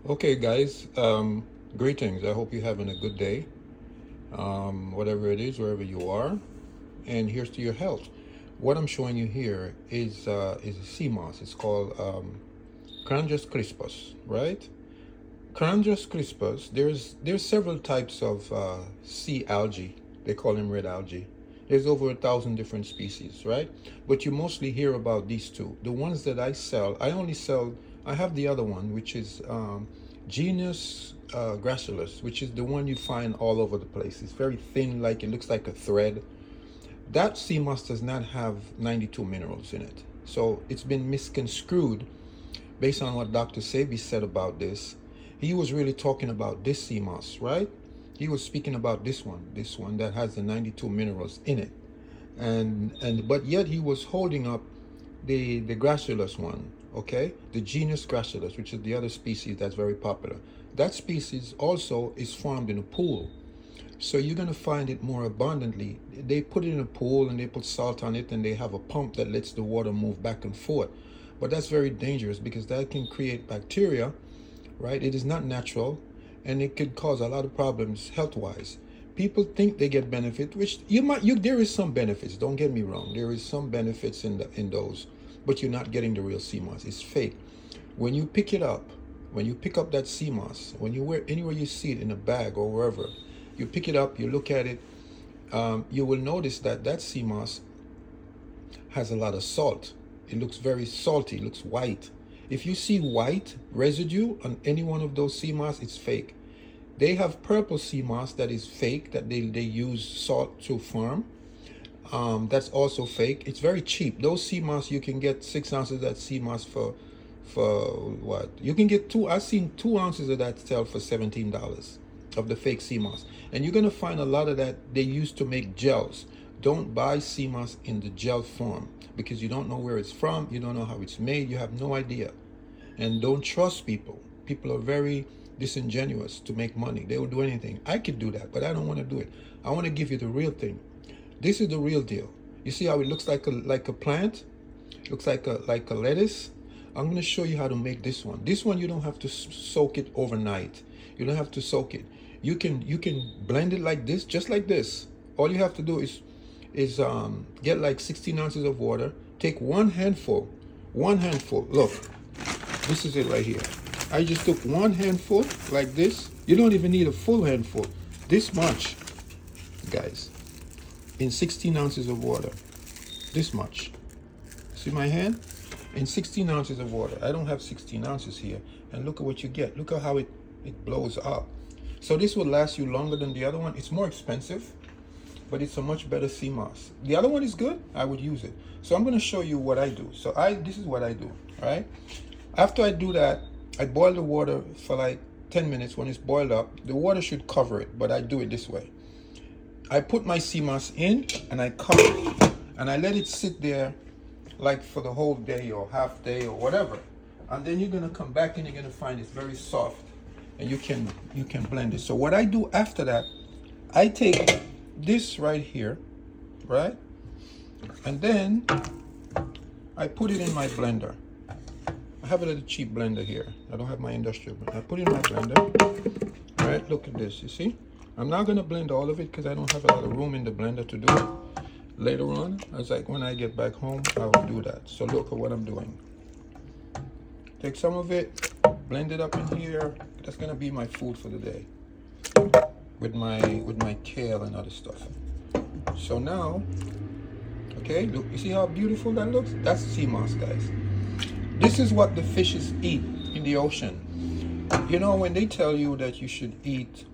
Okay, guys, greetings. I hope you're having a good day, whatever it is, wherever you are. And here's to your health. What I'm showing you here is a sea moss. It's called Cranjus crispus, right? Cranjus crispus. There's several types of sea algae. They call them red algae. There's over 1,000 different species, right? But you mostly hear about these two. The ones that I sell, I only sell. I have the other one, which is genus gracilis, which is the one you find all over the place. It's very thin, like it looks like a thread. That sea moss does not have 92 minerals in it. So it's been misconstrued based on what Dr. Sebi said about this. He was really talking about this sea moss, right? He was speaking about this one that has the 92 minerals in it. And but yet he was holding up the gracilis one, okay? The genus gracilis, which is the other species that's very popular. That species also is farmed in a pool. So you're going to find it more abundantly. They put it in a pool and they put salt on it and they have a pump that lets the water move back and forth. But that's very dangerous because that can create bacteria, right? It is not natural and it could cause a lot of problems health-wise. People think they get benefit, which there is some benefits, don't get me wrong. There is some benefits in those, but you're not getting the real sea moss. It's fake. When you pick it up, when you pick up that sea moss, when you wear anywhere you see it in a bag or wherever, you pick it up, you look at it, you will notice that that sea moss has a lot of salt. It looks very salty, it looks white. If you see white residue on any one of those sea moss, it's fake. They have purple sea moss that is fake, that they use salt to farm. That's also fake. It's very cheap. Those sea moss, you can get 6 ounces of that sea moss for what? You can get two. I've seen 2 ounces of that sell for $17 of the fake sea moss. And you're gonna find a lot of that they used to make gels. Don't buy sea moss in the gel form because you don't know where it's from, you don't know how it's made, you have no idea. And don't trust people. People are very disingenuous to make money. They will do anything. I could do that, but I don't want to do it. I want to give you the real thing. This is the real deal. You see how it looks like a plant? Looks like a lettuce. I'm going to show you how to make this one. This one you don't have to soak it overnight. You don't have to soak it. You can blend it like this, just like this. All you have to do is get like 16 ounces of water. Take one handful. Look, this is it right here. I just took one handful like this. You don't even need a full handful. This much, guys, in 16 ounces of water. This much. See my hand? In 16 ounces of water. I don't have 16 ounces here. And look at what you get. Look at how it blows up. So this will last you longer than the other one. It's more expensive, but it's a much better sea moss. The other one is good. I would use it. So I'm going to show you what I do. So this is what I do, right? After I do that, I boil the water for like 10 minutes. When it's boiled up, the water should cover it, but I do it this way. I put my sea moss in and I cover it and I let it sit there like for the whole day or half day or whatever. And then you're gonna come back and you're gonna find it's very soft and you can blend it. So what I do after that, I take this right here, right? And then I put it in my blender. I have a little cheap blender here. I don't have my industrial blender. I put it in my blender. All right, look at this, you see? I'm not gonna blend all of it because I don't have a lot of room in the blender to do it. Later on, when I get back home, I will do that. So look at what I'm doing. Take some of it, blend it up in here. That's gonna be my food for the day. With my kale and other stuff. So now, okay, look, you see how beautiful that looks? That's sea moss, guys. This is what the fishes eat in the ocean. You know, when they tell you that you should eat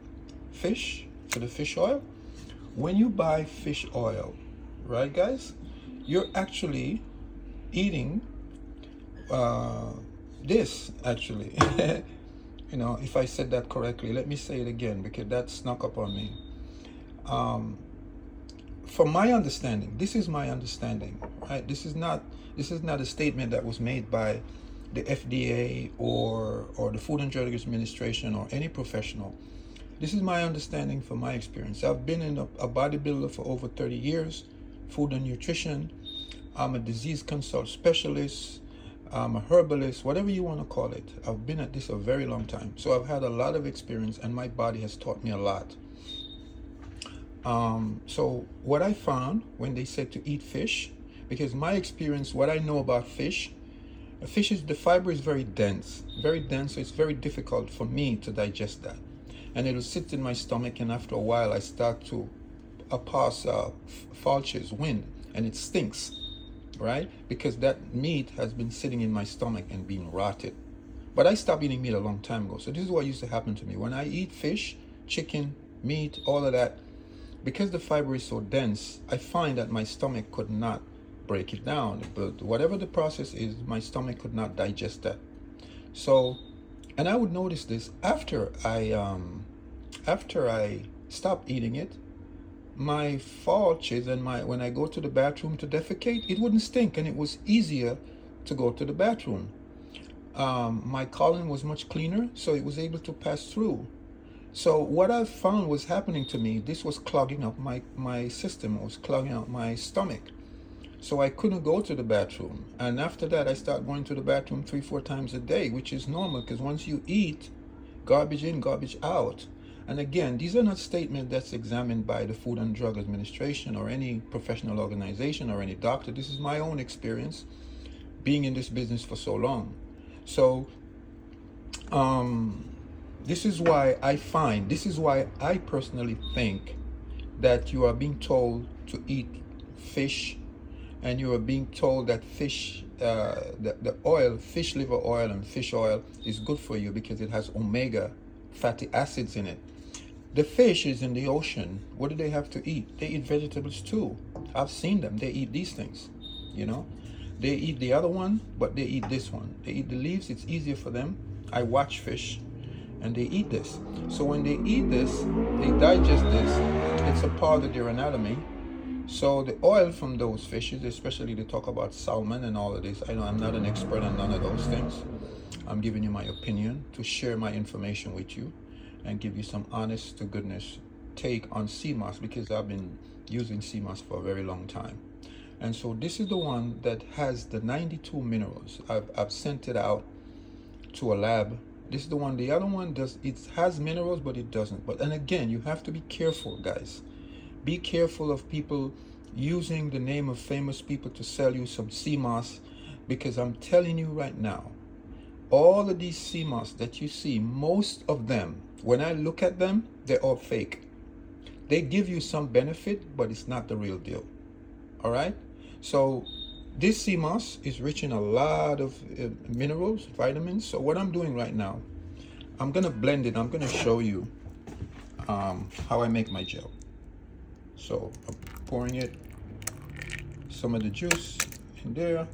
fish for the fish oil, when you buy fish oil, right, guys, you're actually eating this, actually. You know, if I said that correctly, let me say it again because that snuck up on me. From my understanding, this is my understanding, right? This is not a statement that was made by the FDA or the Food and Drug Administration or any professional. This is my understanding from my experience. I've been a bodybuilder for over 30 years, food and nutrition. I'm a disease consult specialist. I'm a herbalist, whatever you want to call it. I've been at this a very long time. So I've had a lot of experience and my body has taught me a lot. So what I found when they said to eat fish, because my experience, what I know about fish, fish is, the fiber is very dense, so it's very difficult for me to digest that. And it'll sit in my stomach, and after a while I start to pass falches, wind, and it stinks, right? Because that meat has been sitting in my stomach and being rotted. But I stopped eating meat a long time ago. So this is what used to happen to me. When I eat fish, chicken, meat, all of that, because the fiber is so dense, I find that my stomach could not break it down. But whatever the process is, my stomach could not digest that. So, and I would notice this after I stopped eating it, my falches and when I go to the bathroom to defecate, it wouldn't stink, and it was easier to go to the bathroom. My colon was much cleaner, so it was able to pass through. So what I found was happening to me, this was clogging up my system, it was clogging up my stomach. So I couldn't go to the bathroom. And after that, I started going to the bathroom 3-4 times a day, which is normal, because once you eat, garbage in, garbage out. And again, these are not statements that's examined by the Food and Drug Administration or any professional organization or any doctor. This is my own experience being in this business for so long. So this is why I personally think that you are being told to eat fish, and you are being told that fish, the oil, fish liver oil and fish oil is good for you because it has omega fatty acids in it. The fish is in the ocean. What do they have to eat? They eat vegetables too. I've seen them. They eat these things, you know. They eat the other one, but they eat this one. They eat the leaves. It's easier for them. I watch fish, and they eat this. So when they eat this, they digest this. It's a part of their anatomy. So the oil from those fishes, especially they talk about salmon and all of this. I know I'm not an expert on none of those things. I'm giving you my opinion to share my information with you and give you some honest to goodness take on sea moss, because I've been using sea moss for a very long time. And so this is the one that has the 92 minerals. I've sent it out to a lab. This is the one. The other one has minerals, but it doesn't. And again, you have to be careful, guys. Be careful of people using the name of famous people to sell you some sea moss, because I'm telling you right now, all of these sea moss that you see, most of them, when I look at them, they're all fake. They give you some benefit, but it's not the real deal. All right? So this sea moss is rich in a lot of minerals, vitamins. So what I'm doing right now, I'm going to blend it. I'm going to show you how I make my gel. So I'm pouring it, some of the juice in there.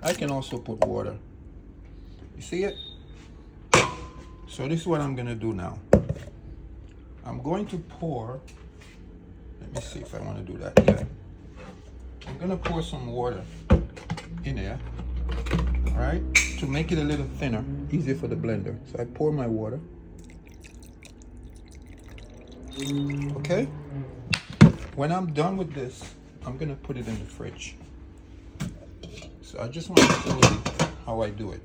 I can also put water. You see it? So this is what I'm gonna do now. I'm going to pour, let me see if I want to do that. Yeah. I'm gonna pour some water in there, all right, to make it a little thinner, easier for the blender. So I pour my water. Okay? When I'm done with this, I'm gonna put it in the fridge. So I just want to show you how I do it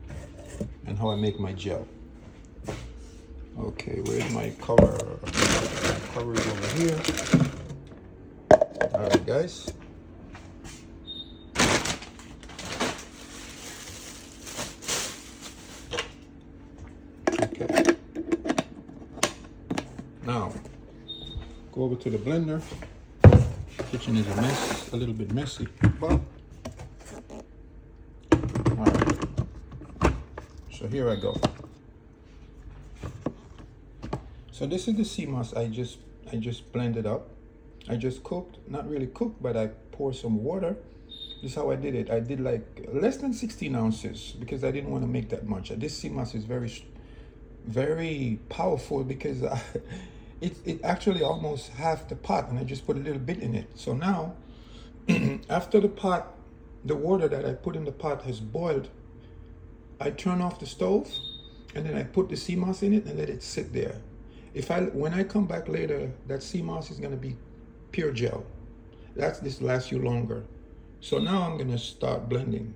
and how I make my gel. Okay, where's my cover? My cover is over here. All right, guys. Okay. Now, go over to the blender. Kitchen is a mess, a little bit messy, but all right. So here I go. So this is the sea moss I just blended up. I just cooked, not really cooked, but I poured some water. This is how I did it. I did like less than 16 ounces because I didn't want to make that much. This sea moss is very powerful because it actually almost half the pot, and I just put a little bit in it. So now, after the water that I put in the pot has boiled, I turn off the stove, and then I put the sea moss in it and let it sit there. When I come back later, that sea moss is gonna be pure gel. This lasts you longer. So now I'm gonna start blending.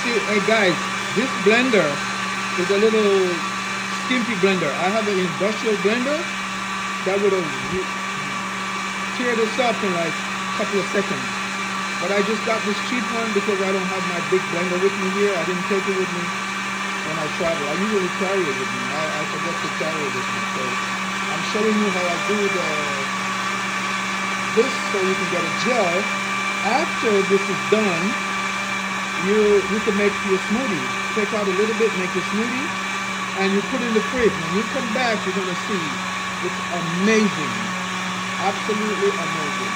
See, hey guys, this blender is a little skimpy blender. I have an industrial blender that would have tear this up in like a couple of seconds. But I just got this cheap one because I don't have my big blender with me here. I didn't take it with me when I travel. I usually carry it with me. I forget to carry it with me. So I'm showing you how I do this so you can get a gel. After this is done, you can make your smoothie. Take out a little bit, make your smoothie, and you put it in the fridge. When you come back, you're gonna see it's amazing, absolutely amazing.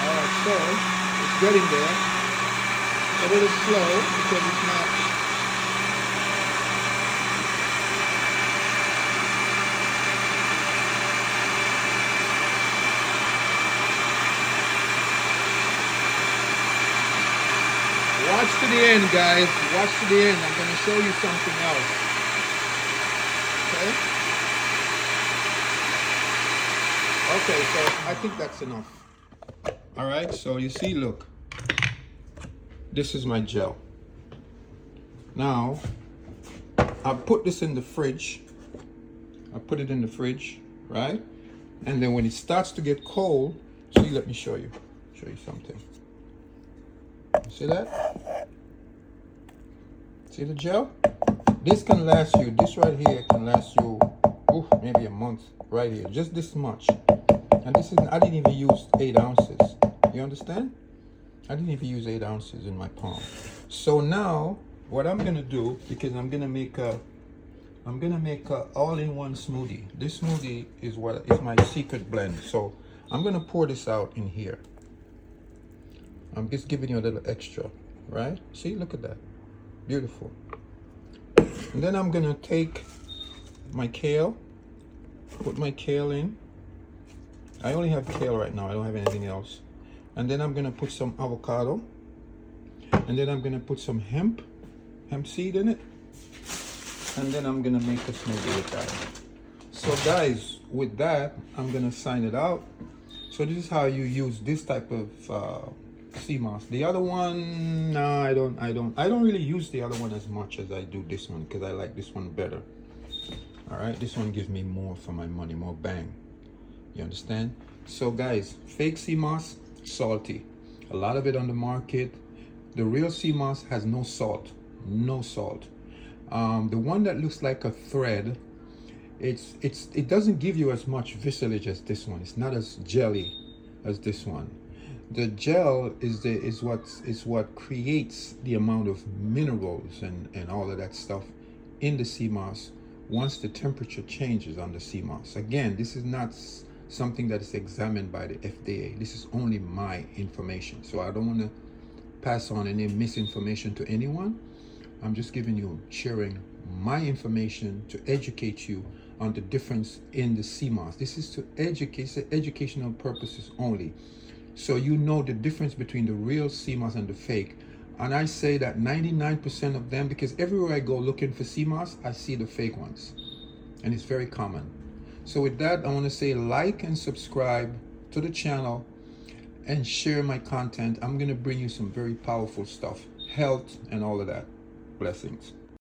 All right, so it's getting there. A little slow because it's not. Watch to the end, guys. Watch to the end. I'm going to show you something else. Okay? Okay, so I think that's enough. All right, so you see, look. This is my gel. Now, I put this in the fridge. I put it in the fridge, right? And then when it starts to get cold, see, let me show you something. See that? See the gel? This can last you, this right here can last you maybe a month right here, just this much. And this is, I didn't even use 8 ounces. You understand? I didn't even use 8 ounces in my palm. So now what I'm gonna do, because I'm gonna make a all-in-one smoothie. This smoothie is what is my secret blend. So I'm gonna pour this out in here. I'm just giving you a little extra, right? See, look at that. Beautiful. And then I'm gonna take my kale, put my kale in. I only have kale right now, I don't have anything else. And then I'm gonna put some avocado. And then I'm gonna put some hemp seed in it. And then I'm gonna make a smoothie with that. So guys, with that, I'm gonna sign it out. So this is how you use this type of sea moss. The other one, no, I don't really use the other one as much as I do this one because I like this one better. All right, this one gives me more for my money, more bang. You understand? So guys, fake sea moss, salty. A lot of it on the market. The real sea moss has no salt, no salt. The one that looks like a thread, it doesn't give you as much viscillage as this one. It's not as jelly as this one. The gel is what creates the amount of minerals and all of that stuff in the sea moss once the temperature changes on the sea moss. Again, this is not something that is examined by the FDA. This is only my information. So I don't want to pass on any misinformation to anyone. I'm just sharing my information to educate you on the difference in the sea moss. This is to educate, it's educational purposes only. So you know the difference between the real sea moss and the fake. And I say that 99% of them, because everywhere I go looking for sea moss, I see the fake ones. And it's very common. So with that, I want to say like and subscribe to the channel and share my content. I'm going to bring you some very powerful stuff, health and all of that. Blessings.